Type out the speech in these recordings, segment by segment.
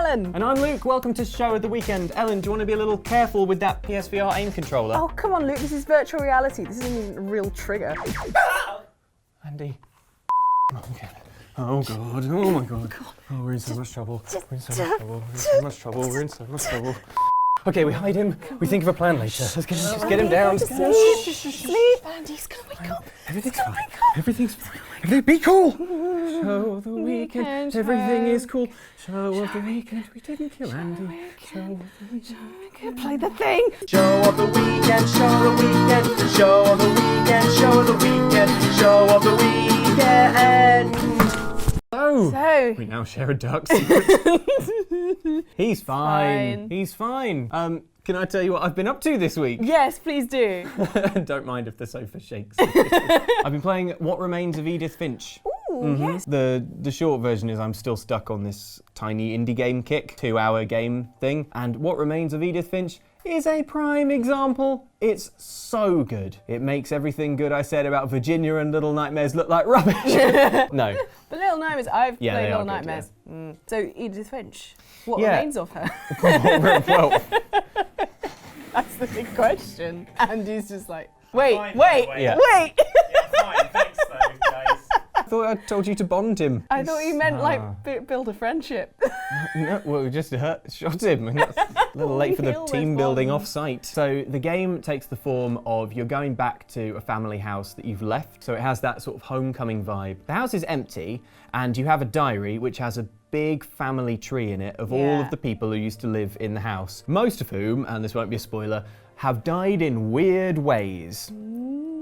Ellen. And I'm Luke. Welcome to Show of the Weekend. Ellen, do you want to be a little careful with that PSVR aim controller? Oh, come on, Luke. This is virtual reality. This isn't even a real trigger. Andy. Okay. Oh God, oh my God. Oh, we're in so much trouble. We're in so much trouble. We're in so much trouble. We're in so much trouble. Okay, we hide him. We think of a plan later. Let's get him down. Sleep. Andy's gonna wake up. Everything's fine. Everything's fine. Be cool. Show of the weekend. Everything is cool. Show of the weekend. We didn't kill Andy. Show of the weekend. Play the thing. Show of the weekend. Show of the weekend. Show of the weekend. Show of the weekend. Show of the weekend. So we now share a dark secret. He's fine. He's fine. Can I tell you what I've been up to this week? Yes, please do. Don't mind if the sofa shakes. I've been playing What Remains of Edith Finch. Ooh, yes. The short version is I'm still stuck on this tiny indie game kick, 2-hour game thing. And What Remains of Edith Finch is a prime example. It's so good. It makes everything good I said about Virginia and Little Nightmares look like rubbish. No. But Little Nightmares, I've played Little good, Nightmares. Yeah. So Edith Finch, what remains of her? Well, that's the big question. Andy's just like, wait. Yeah, fine, thanks though, guys. I thought I told you to bond him. I thought you meant like build a friendship. No, well, we just shot him. And that's a little late for the team building off-site. So the game takes the form of you're going back to a family house that you've left. So it has that sort of homecoming vibe. The house is empty and you have a diary which has a big family tree in it of all of the people who used to live in the house. Most of whom, and this won't be a spoiler, have died in weird ways.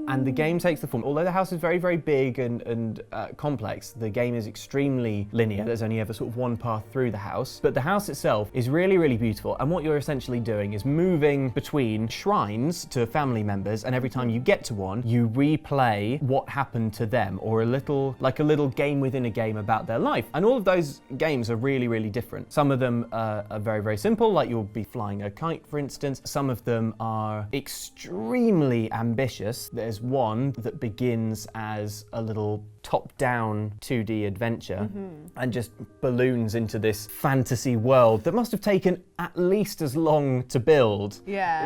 And the game takes the form, although the house is very, very big and complex, the game is extremely linear. There's only ever sort of one path through the house. But the house itself is really, really beautiful. And what you're essentially doing is moving between shrines to family members. And every time you get to one, you replay what happened to them, or a little game within a game about their life. And all of those games are really, really different. Some of them are very, very simple, like you'll be flying a kite, for instance. Some of them are extremely ambitious. There's one that begins as a little top-down 2D adventure and just balloons into this fantasy world that must have taken at least as long to build,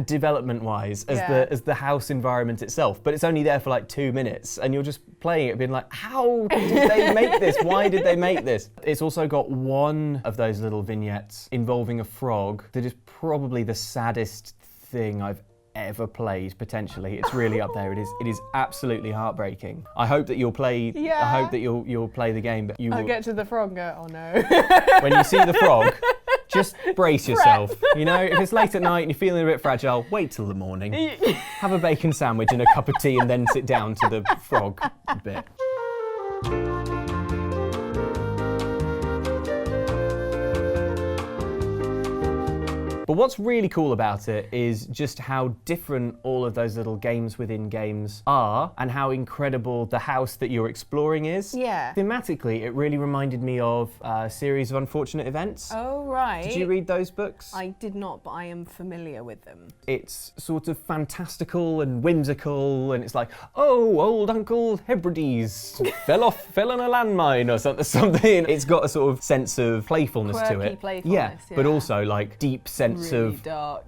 development-wise, as the house environment itself. But it's only there for like 2 minutes, and you're just playing it, being like, how did they make this? Why did they make this? It's also got one of those little vignettes involving a frog that is probably the saddest thing I've ever played. Potentially, it's really up there. It is absolutely heartbreaking. I hope that you'll play. I hope that you'll play the game, but you will get to the frog and go, oh no. When you see the frog, just brace yourself. You know, if it's late at night and you're feeling a bit fragile, wait till the morning. Have a bacon sandwich and a cup of tea, and then sit down to the frog bit. But what's really cool about it is just how different all of those little games within games are, and how incredible the house that you're exploring is. Yeah. Thematically, it really reminded me of a series of unfortunate events. Oh, right. Did you read those books? I did not, but I am familiar with them. It's sort of fantastical and whimsical, and it's like, oh, old Uncle Hebrides fell on a landmine or something. It's got a sort of sense of playfulness to Quirky it. Playfulness, but also like deep sense of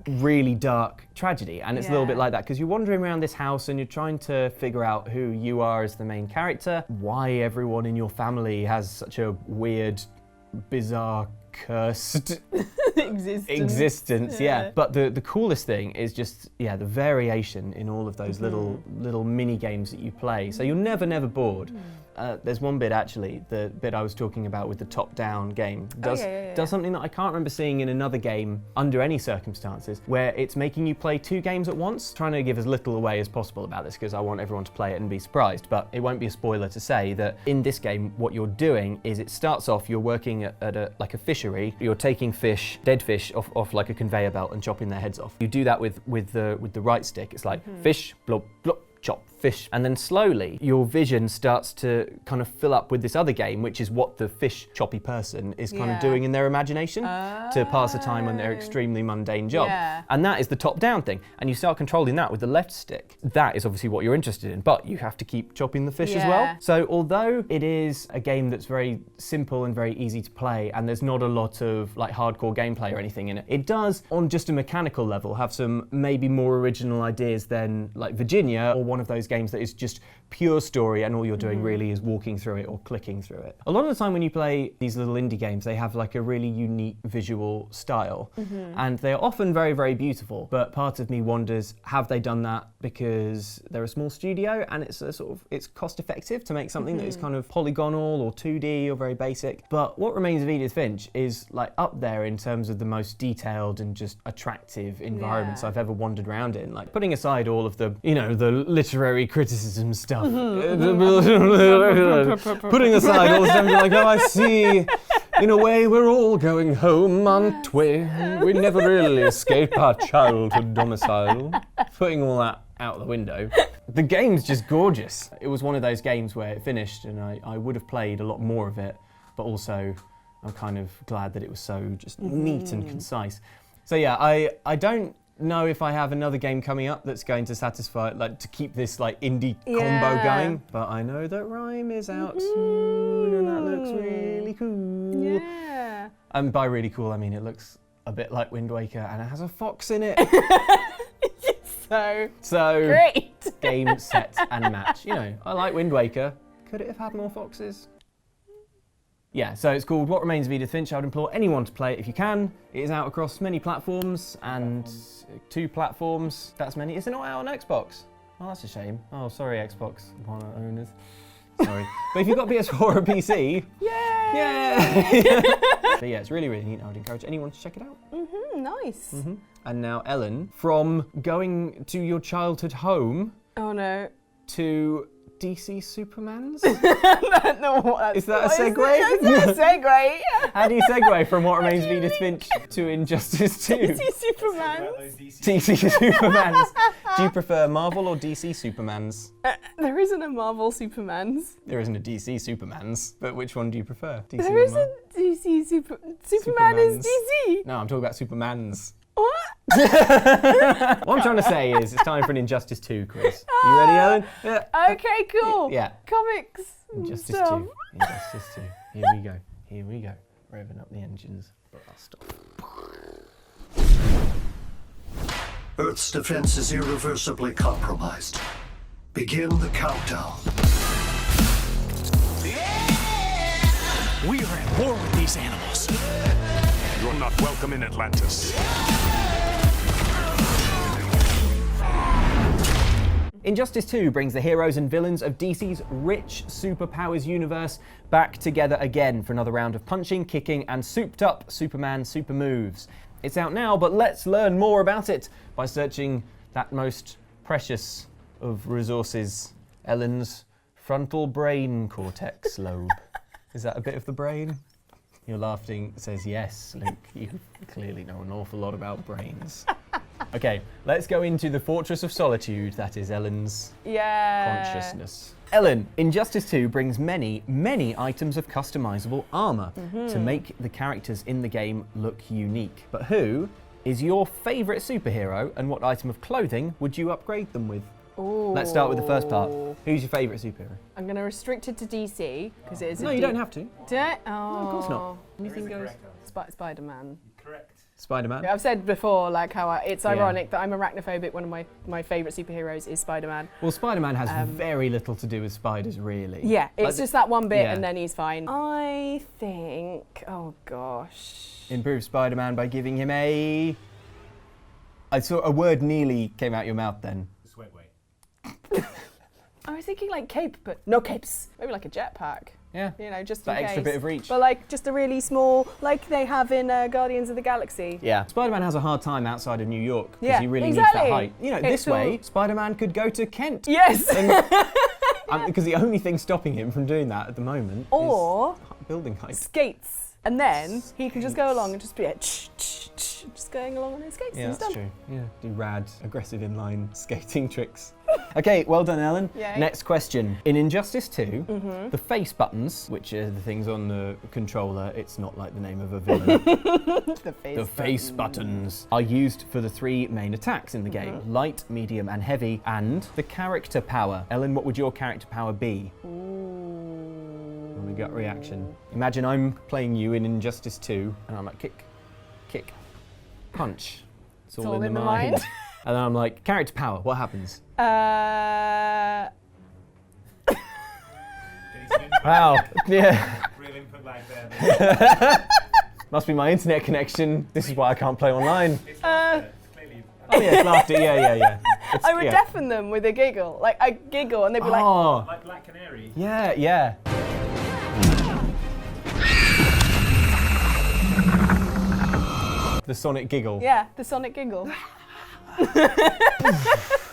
really dark tragedy. And it's a little bit like that because you're wandering around this house and you're trying to figure out who you are as the main character, why everyone in your family has such a weird, bizarre, cursed existence. But the coolest thing is just the variation in all of those little mini games that you play. So you're never bored. There's one bit actually, the bit I was talking about with the top-down game, does something that I can't remember seeing in another game under any circumstances, where it's making you play 2 games at once. Trying to give as little away as possible about this because I want everyone to play it and be surprised, but it won't be a spoiler to say that in this game what you're doing is it starts off, you're working at a fishery, you're taking fish, dead fish off like a conveyor belt and chopping their heads off. You do that with the right stick. It's like fish, blop, blop, chop, fish. And then slowly your vision starts to kind of fill up with this other game, which is what the fish choppy person is kind of doing in their imagination to pass the time on their extremely mundane job. Yeah. And that is the top-down thing. And you start controlling that with the left stick. That is obviously what you're interested in, but you have to keep chopping the fish as well. So although it is a game that's very simple and very easy to play, and there's not a lot of like hardcore gameplay or anything in it, it does, on just a mechanical level, have some maybe more original ideas than like Virginia, or one of those games that is just pure story and all you're doing really is walking through it or clicking through it. A lot of the time when you play these little indie games, they have like a really unique visual style, and they're often very, very beautiful. But part of me wonders, have they done that because they're a small studio and it's a sort of, it's cost effective to make something that is kind of polygonal or 2D or very basic? But What Remains of Edith Finch is like up there in terms of the most detailed and just attractive environments I've ever wandered around in. Like putting aside all of the, you know, the literary criticism stuff, putting aside all the stuff, like, oh, I see, in a way we're all going home, aren't we? We never really escape our childhood domicile. Putting all that out the window. The game's just gorgeous. It was one of those games where it finished and I would have played a lot more of it, but also I'm kind of glad that it was so just neat and concise. So yeah, I don't know if I have another game coming up that's going to satisfy, like, to keep this like indie combo going, but I know that Rime is out soon and that looks really cool. Yeah. And by really cool I mean it looks a bit like Wind Waker and it has a fox in it. So Great. Game, set and match. You know, I like Wind Waker. Could it have had more foxes? Yeah, so it's called What Remains of Edith Finch. I would implore anyone to play it if you can. It is out across many platforms and 2 platforms. That's many. Is it not out on Xbox? Oh, that's a shame. Oh, sorry, Xbox One owners. Sorry. But if you've got PS4 or PC, yeah. But yeah, it's really, really neat. I would encourage anyone to check it out. Nice. And now, Ellen, from going to your childhood home Oh no. to DC Supermans? No, Is that a segue? That's a segue. How do you segue from What Remains of Edith Finch to Injustice 2? DC Superman. DC Supermans. Do you prefer Marvel or DC Supermans? There isn't a Marvel Superman's. There isn't a DC Supermans, but which one do you prefer? DC There or isn't DC Superman is DC. No, I'm talking about Supermans. What? What I'm trying to say is it's time for an Injustice 2 quiz. You ready, Ellen? Yeah. Okay, cool. Yeah. Comics. Injustice stuff. 2. Injustice 2. Here we go. Here we go. Revving up the engines. Blast off. Earth's defense is irreversibly compromised. Begin the countdown. We are at war with these animals. You're not welcome in Atlantis. Injustice 2 brings the heroes and villains of DC's rich superpowers universe back together again for another round of punching, kicking, and souped up Superman super moves. It's out now, but let's learn more about it by searching that most precious of resources, Ellen's frontal brain cortex lobe. Is that a bit of the brain? You're laughing, says yes, Luke. You clearly know an awful lot about brains. Okay, let's go into the Fortress of Solitude, that is Ellen's consciousness. Ellen, Injustice 2 brings many, many items of customizable armor to make the characters in the game look unique. But who is your favorite superhero and what item of clothing would you upgrade them with? Ooh. Let's start with the first part. Who's your favorite superhero? I'm going to restrict it to DC because it is. No, you don't have to. Do I? Oh. No, of course not. Anything goes. Spider-Man. Correct. Spider-Man? Yeah, I've said before, like how it's ironic that I'm arachnophobic. One of my favourite superheroes is Spider-Man. Well, Spider-Man has very little to do with spiders, really. Yeah, it's just that one bit, yeah. and then he's fine. I think. Oh gosh. Improve Spider-Man by giving him a. I saw a word nearly came out your mouth then. Sweat weight. I was thinking like cape, but no capes. Maybe like a jetpack. Yeah. You know, just that in extra case. bit of reach. But like just a really small, like they have in Guardians of the Galaxy. Yeah. Spider-Man has a hard time outside of New York because Yeah, he really exactly. needs that height. You know, It's this way, Spider-Man could go to Kent. Yes. Because the only thing stopping him from doing that at the moment Or is building height. skates. And then he can just go along and just be like, just going along on his skates. Yeah, and he's that's done. true. Yeah, do rad, aggressive inline skating tricks. Okay, well done, Ellen. Yay. Next question. In Injustice 2, the face buttons, which are the things on the controller, it's not like the name of a villain. The face buttons are used for the 3 main attacks in the game: light, medium, and heavy, and the character power. Ellen, what would your character power be? On a gut reaction. Imagine I'm playing you in Injustice 2, and I'm like, kick, kick, punch. It's all in the mind. And then I'm like, character power, what happens? Wow, yeah. Real input lag there. Must be my internet connection. This is why I can't play online. It's laughter. It's clearly. Oh yeah, it's laughter, yeah. I would deafen them with a giggle. Like, I giggle and they'd be like, Oh, Like Black Canary. yeah. The sonic giggle. yeah, the sonic giggle.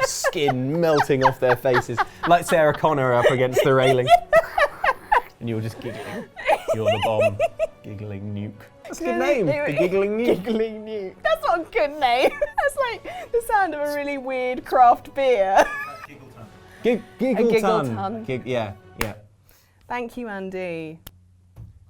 Skin melting off their faces. Like Sarah Connor up against the railing. And you're just giggling. You're the bomb. Giggling nuke. That's a good name. The giggling nuke. Giggling nuke. That's not a good name. That's like the sound of a really weird craft beer. Giggle ton. Giggle giggle ton. ton. Yeah. Thank you, Andy.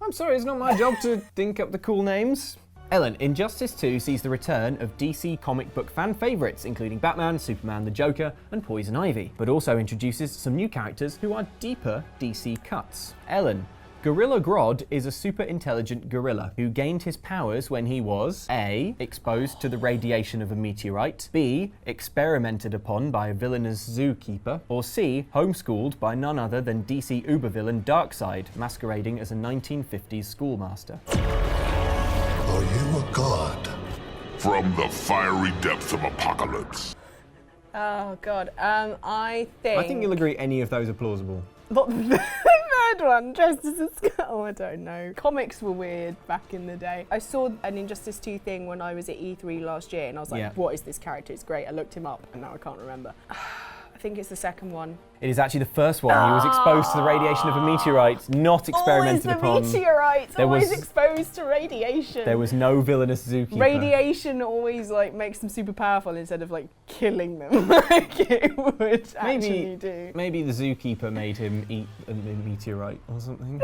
I'm sorry, it's not my job to think up the cool names. Ellen, Injustice 2 sees the return of DC comic book fan favourites, including Batman, Superman, the Joker, and Poison Ivy, but also introduces some new characters who are deeper DC cuts. Ellen, Gorilla Grodd is a super intelligent gorilla who gained his powers when he was A. exposed to the radiation of a meteorite, B. experimented upon by a villainous zookeeper, or C. homeschooled by none other than DC uber-villain Darkseid, masquerading as a 1950s schoolmaster. Are you a god? From the fiery depths of apocalypse. Oh God. I think you'll agree any of those are plausible. What the third one, Justice of Skull? I don't know. Comics were weird back in the day. I saw an Injustice 2 thing when I was at E3 last year, and I was like, what is this character? It's great. I looked him up, and now I can't remember. I think it's the second one. It is actually the first one. He was exposed to the radiation of a meteorite, not experimented upon. Always the meteorite, always was- exposed to radiation. There was no villainous zookeeper. Radiation always like makes them super powerful instead of like killing them like it would actually do. Maybe the zookeeper made him eat a meteorite or something.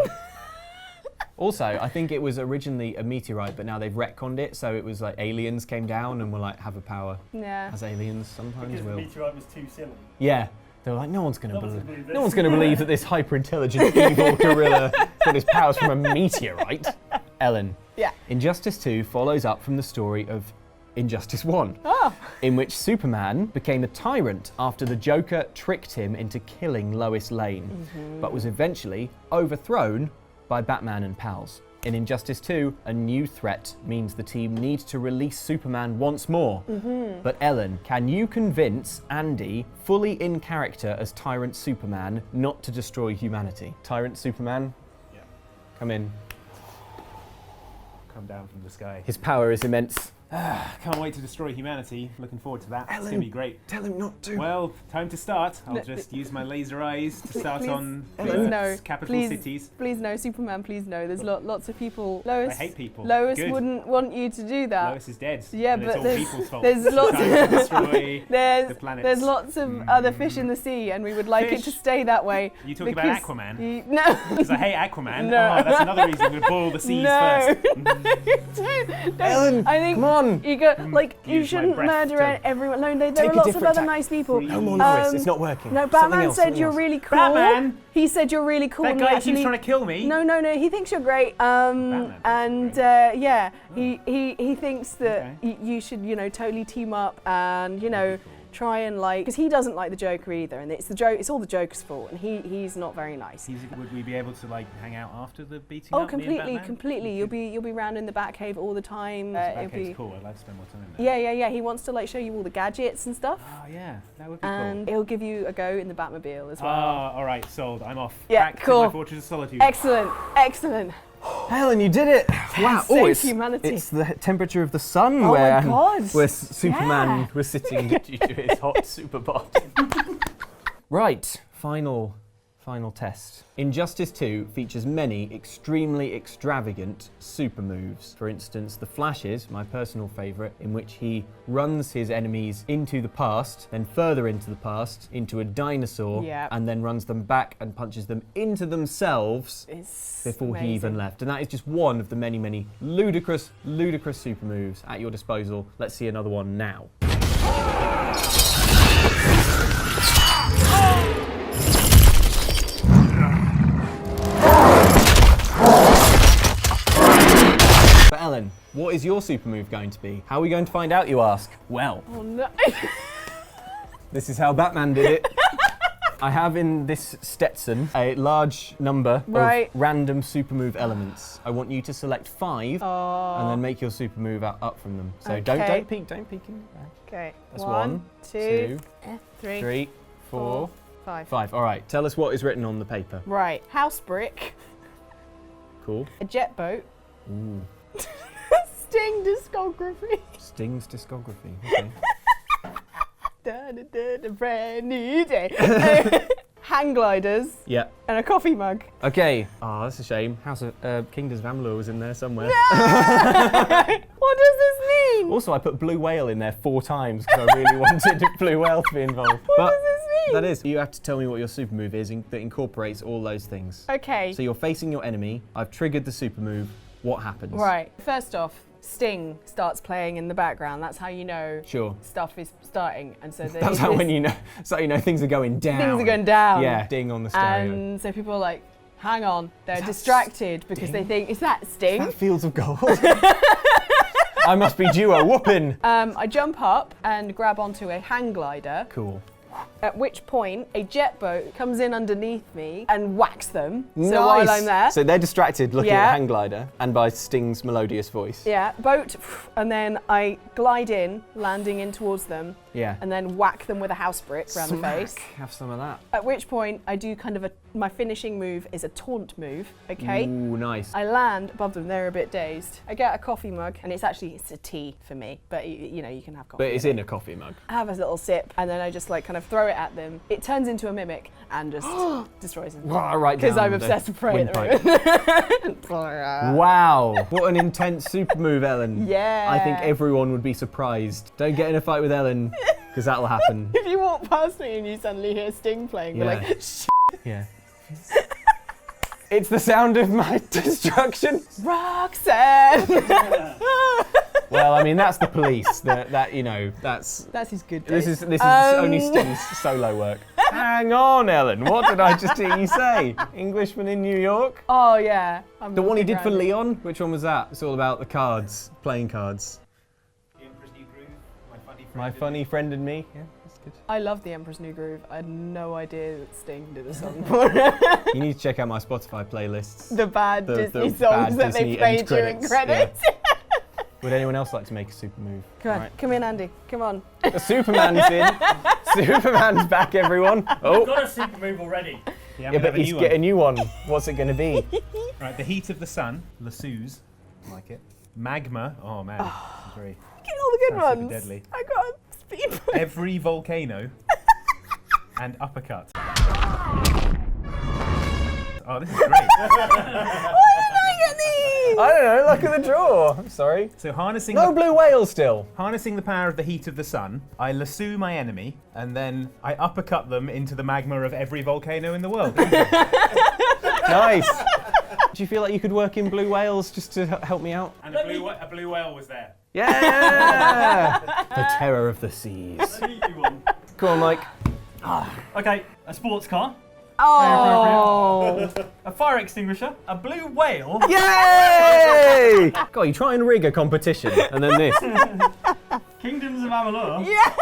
Also, I think it was originally a meteorite, but now they've retconned it, so it was like aliens came down and were like, have a power. Yeah. As aliens sometimes Because the will. meteorite was too silly. Yeah. They were like, no one's going to one's believe. gonna believe this. No one's going to believe that this hyper-intelligent, evil gorilla got his powers from a meteorite. Ellen. Yeah. Injustice 2 follows up from the story of Injustice 1, in which Superman became a tyrant after the Joker tricked him into killing Lois Lane, but was eventually overthrown by Batman and pals. In Injustice 2, a new threat means the team need to release Superman once more. But Ellen, can you convince Andy, fully in character as Tyrant Superman, not to destroy humanity? Tyrant Superman? Yeah. Come in. Come down from the sky. His power is immense. Can't wait to destroy humanity. Looking forward to that. It's gonna be great. Tell him not to. Well, time to start. I'll just use my laser eyes to start Please- on please Earth's no. capital Please- cities. Please no, Superman, please no. There's lots of people. Lois, I hate people. Lois Good. wouldn't want you to do that. Lois is dead. Yeah, and but it's all there's- people's fault. there's It's lots- time to destroy the planets. There's lots of other fish in the sea, and we would like it to Fish? stay that way. You talking about because Aquaman? No. Because I hate Aquaman. No. Oh, that's another reason I'm going to boil the seas No. first. Don't. Ellen, I think come on. you go like you Use my shouldn't breath murder to everyone. No, there take are a lots of different other tack. nice people. No more Lois, it's not working. No, Something Batman else, said something you're else. really cool. Batman? He said you're really cool. That and guy he actually, keeps trying to kill me. No, he thinks you're great. Batman And thinks yeah, he thinks that Okay. you should, totally team up and, try and because he doesn't like the Joker either, and it's all the Joker's fault, and he's not very nice. Would we be able to hang out after the beating Oh, up? me and Batman? completely. You'll be round in the Batcave all the time. It'll be Batcave's cool. I'd like to spend more time in there. yeah. He wants to show you all the gadgets and stuff, Oh yeah, that would be and cool. he'll give you a go in the Batmobile as well. All right, sold. I'm off. Yeah, Back cool. to my Fortress of Solitude. Excellent. Helen, you did it! Wow! Save humanity. It's the temperature of the sun Oh where, my God. where Superman Yeah. was sitting due to his hot super bot. Right, final Final test. Injustice 2 features many extremely extravagant super moves. For instance, the Flashes, my personal favourite, in which he runs his enemies into the past, then further into the past, into a dinosaur, and then runs them back and punches them into themselves before he even left. And that is just one of the many, many ludicrous, ludicrous super moves at your disposal. Let's see another one now. But Ellen, what is your super move going to be? How are we going to find out, you ask? Well, Oh no. this is how Batman did it. I have in this Stetson a large number of random super move elements. I want you to select 5 and then make your super move up from them. So don't peek in the back. Okay. That's 1, 2, 3, 4, 5. All right, tell us what is written on the paper. Right. House brick. Cool. A jet boat. Ooh. Sting discography. Sting's discography. Okay. A brand new day. Hang gliders. Yeah. And a coffee mug. Okay. Oh, that's a shame. House of Kingdoms of Amalur was in there somewhere. What does this mean? Also, I put Blue Whale in there 4 times because I really wanted Blue Whale to be involved. What does this mean? That is, you have to tell me what your super move is that incorporates all those things. Okay. So you're facing your enemy. I've triggered the super move. What happens? Right. First off, Sting starts playing in the background. That's how you know stuff is starting. And so that's how when you know. So you know things are going down. Things are going down. Yeah. Sting on the stereo. And so people are like, hang on. They're distracted because they think, is that Sting? Is that Fields of Gold? I must be due a whooping. I jump up and grab onto a hang glider. Cool. At which point, a jet boat comes in underneath me and whacks them. Nice. So while I'm there. So they're distracted looking at hang glider and by Sting's melodious voice. Yeah, boat, and then I glide in, landing in towards them. Yeah. And then whack them with a house brick around the face. Have some of that. At which point, I do kind of my finishing move is a taunt move, okay? Ooh, nice. I land above them, they're a bit dazed. I get a coffee mug, and it's a tea for me, but you know, you can have coffee. But it's in a coffee mug. I have a little sip, and then I just like kind of throw it at them. It turns into a mimic and just destroys them. Right, because I'm obsessed with prey. Wow, what an intense super move, Ellen. Yeah. I think everyone would be surprised. Don't get in a fight with Ellen, because that'll happen. If you walk past me and you suddenly hear Sting playing, you're like, shh. Yeah. It's the sound of my destruction. Roxanne. Well, I mean, that's the police. That's his good day. This is only Sting's solo work. Hang on, Ellen. What did I just hear you say? Englishman in New York? Oh yeah. The one he did for Leon. Which one was that? It's all about the cards, playing cards. The Emperor's New Groove. My funny friend and me. Yeah, that's good. I love The Emperor's New Groove. I had no idea that Sting did a song for it. You need to check out my Spotify playlists. The bad Disney songs bad that Disney they play end during credits. Yeah. Would anyone else like to make a super move? Come on, Right. come in, Andy. Come on. The Superman's in. Superman's back, everyone. Oh. I've got a super move already. Yeah, but he's getting a new one. What's it going to be? Right, the heat of the sun, Lassus, like it. Magma, oh man, very. Get all the good Sounds super ones. deadly. I got a speed point. Every volcano and uppercut. Oh, this is great. I don't know, luck of the draw. I'm sorry. So harnessing No Blue Whale still. harnessing the power of the heat of the sun, I lasso my enemy, and then I uppercut them into the magma of every volcano in the world. Nice. Do you feel like you could work in Blue Whales just to help me out? And a blue whale was there. Yeah! The terror of the seas. Come on, Mike. Okay, a sports car, Oh. a fire extinguisher, a blue whale, Yay! God, you try and rig a competition, and then this. Kingdoms of Amalur, Yes.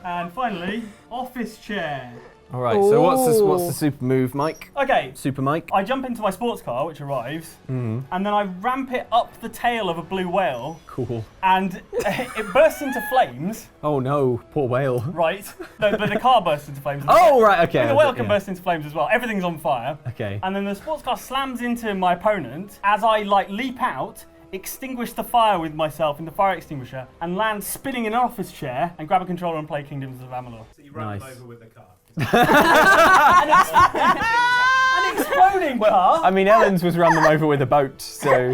and finally, office chair. All right, so what's the super move, Mike? Okay, Super Mike? I jump into my sports car, which arrives, and then I ramp it up the tail of a blue whale, Cool. and it bursts into flames, Oh no, poor whale. right? No, but the car bursts into flames. Oh, right, okay. The whale can yeah. burst into flames as well. Everything's on fire. Okay. And then the sports car slams into my opponent as I leap out, extinguish the fire with myself in the fire extinguisher, and land spinning in an office chair and grab a controller and play Kingdoms of Amalur. So you run Nice. them over with the car. An exploding car? I mean, Ellen's was run them over with a boat, so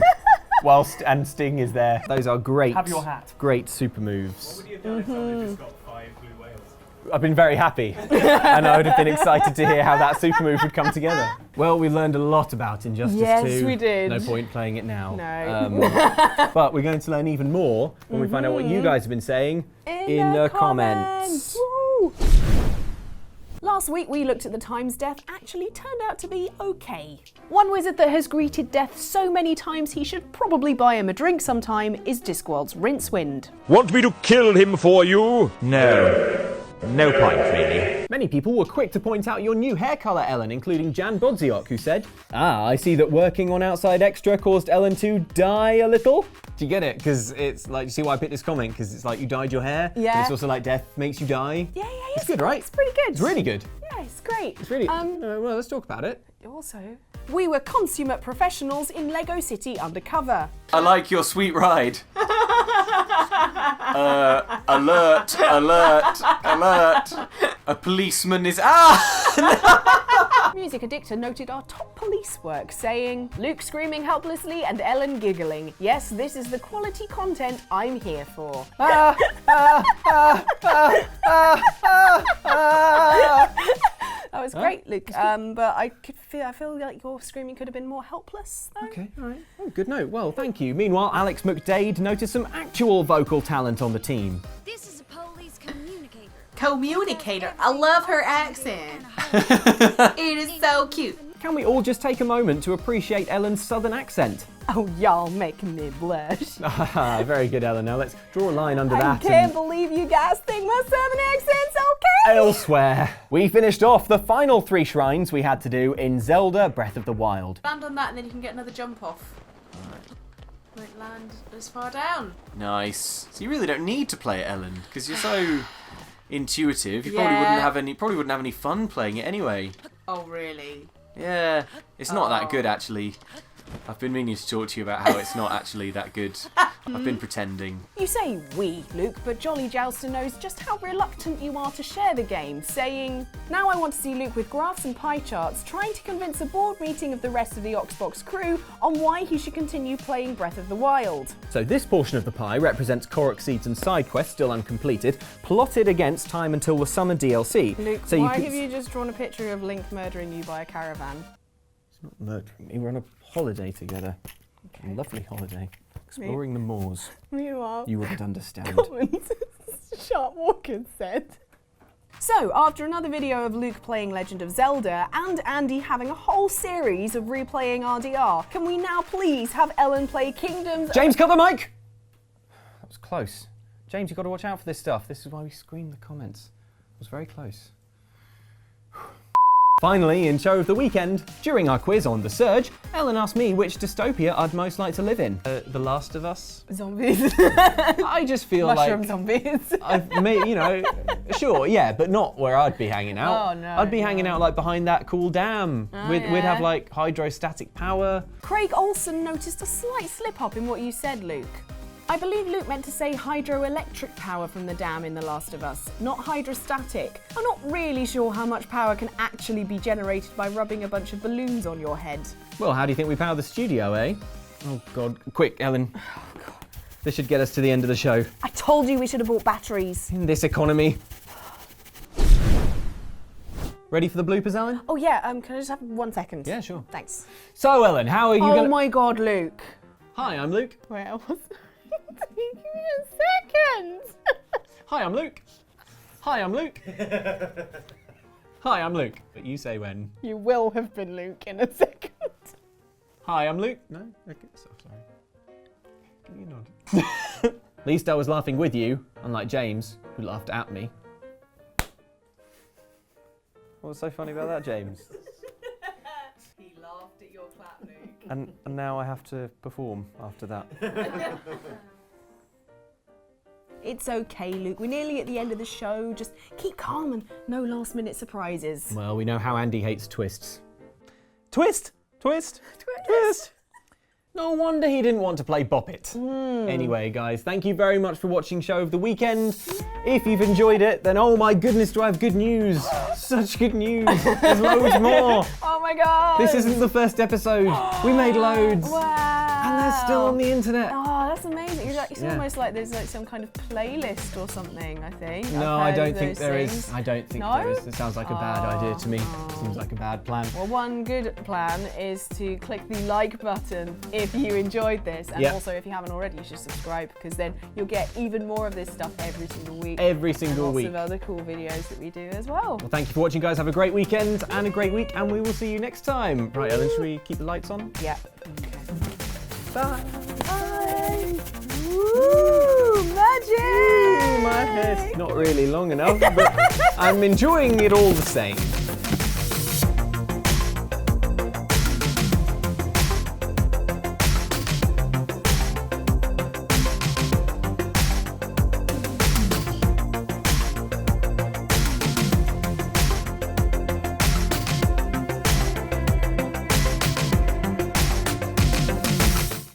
and Sting is there. Those are great. Have your hat. Great super moves. What would you have done if someone just got 5 blue whales? I've been very happy, and I would have been excited to hear how that super move would come together. Well, we learned a lot about Injustice 2. Yes, we did. No point playing it now. No. But we're going to learn even more when we find out what you guys have been saying in the comments. Woo. Last week we looked at the times death actually turned out to be okay. One wizard that has greeted death so many times he should probably buy him a drink sometime is Discworld's Rincewind. Want me to kill him for you? No. No point, really. Many people were quick to point out your new hair colour, Ellen, including Jan Bodziok, who said, I see that working on Outside Xtra caused Ellen to die a little. Do you get it? Because it's like, you see why I picked this comment? Because it's like you dyed your hair. Yeah. But it's also like death makes you die. Yeah, It's good, right? It's pretty good. It's really good. Yeah, it's great. It's really, well, let's talk about it. Also, we were consummate professionals in Lego City Undercover. I like your sweet ride. Alert, alert, alert. A policeman is... Music Addictor noted our top police work, saying, Luke screaming helplessly and Ellen giggling. Yes, this is the quality content I'm here for. That was great, Luke. But I feel like your screaming could have been more helpless, though. Okay, all right. Oh, good note. Well, thank you. Meanwhile, Alex McDade noticed some actual vocal talent on the team. This is a police communicator. Communicator. I love her accent. It is so cute. Can we all just take a moment to appreciate Ellen's southern accent? Oh, y'all making me blush. Very good, Ellen. Now let's draw a line under that. I can't believe you guys think my southern accent's okay. Elsewhere. We finished off the final 3 shrines we had to do in Zelda Breath of the Wild. Land on that and then you can get another jump off. Won't land as far down. Nice. So you really don't need to play it, Ellen, because you're so intuitive. You Yeah. probably wouldn't have any fun playing it anyway. Oh, really? Yeah, it's not that good actually. I've been meaning to talk to you about how it's not actually that good. I've been pretending. You say we, Luke, but Jolly Jouster knows just how reluctant you are to share the game, saying, now I want to see Luke with graphs and pie charts, trying to convince a board meeting of the rest of the Oxbox crew on why he should continue playing Breath of the Wild. So this portion of the pie represents Korok seeds and side quests still uncompleted, plotted against time until the summer DLC. Luke, so why have you just drawn a picture of Link murdering you by a caravan? It's not murdering me, we're on a holiday together. Okay. A lovely holiday. Exploring the moors. Meanwhile, You wouldn't understand. Sharp Walker said. So, after another video of Luke playing Legend of Zelda and Andy having a whole series of replaying RDR, can we now please have Ellen play Kingdoms? James, cut the mic! That was close. James, you've got to watch out for this stuff. This is why we screen the comments. It was very close. Finally, in Show of the Weekend, during our quiz on The Surge, Ellen asked me which dystopia I'd most like to live in. The Last of Us? Zombies. I just feel Mushroom like... zombies. Sure, yeah, but not where I'd be hanging out. Oh, no, I'd be hanging out like behind that cool dam. We'd have like hydrostatic power. Craig Olsen noticed a slight slip-up in what you said, Luke. I believe Luke meant to say hydroelectric power from the dam in The Last of Us, not hydrostatic. I'm not really sure how much power can actually be generated by rubbing a bunch of balloons on your head. Well, how do you think we power the studio, eh? Oh, God. Quick, Ellen. Oh, God. This should get us to the end of the show. I told you we should have bought batteries. In this economy. Ready for the bloopers, Ellen? Oh, yeah, can I just have 1 second? Yeah, sure. Thanks. So, Ellen, how are you gonna... Oh, my God, Luke. Hi, I'm Luke. Wait, I was... Give me a second. Hi, I'm Luke. Hi, I'm Luke. Hi, I'm Luke. But you say when. You will have been Luke in a second. Hi, I'm Luke. No? Okay, so sorry. Give me a nod. At least I was laughing with you, unlike James, who laughed at me. What was so funny about that, James? He laughed at your clap, Luke. And now I have to perform after that. It's okay, Luke. We're nearly at the end of the show. Just keep calm and no last-minute surprises. Well, we know how Andy hates twists. Twist! Twist! Twist! No wonder he didn't want to play Bop It. Anyway, guys, thank you very much for watching Show of the Weekend. If you've enjoyed it, then oh my goodness, do I have good news. Such good news. There's loads more. Oh my god. This isn't the first episode. We made loads. Wow. And they're still on the internet. Oh, that's amazing. It's almost like there's like some kind of playlist or something, I think. No, I don't think there is. things. I don't think No? there is. It sounds like a bad idea to me. Seems like a bad plan. Well, one good plan is to click the like button if you enjoyed this. And also, if you haven't already, you should subscribe, because then you'll get even more of this stuff every single week. Every single week. Lots of other cool videos that we do as well. Well, thank you for watching, guys. Have a great weekend and a great week, and we will see you next time. Right, Ellen, should we keep the lights on? Yep. Bye. Bye. Woo! Magic! My hair's not really long enough, but I'm enjoying it all the same.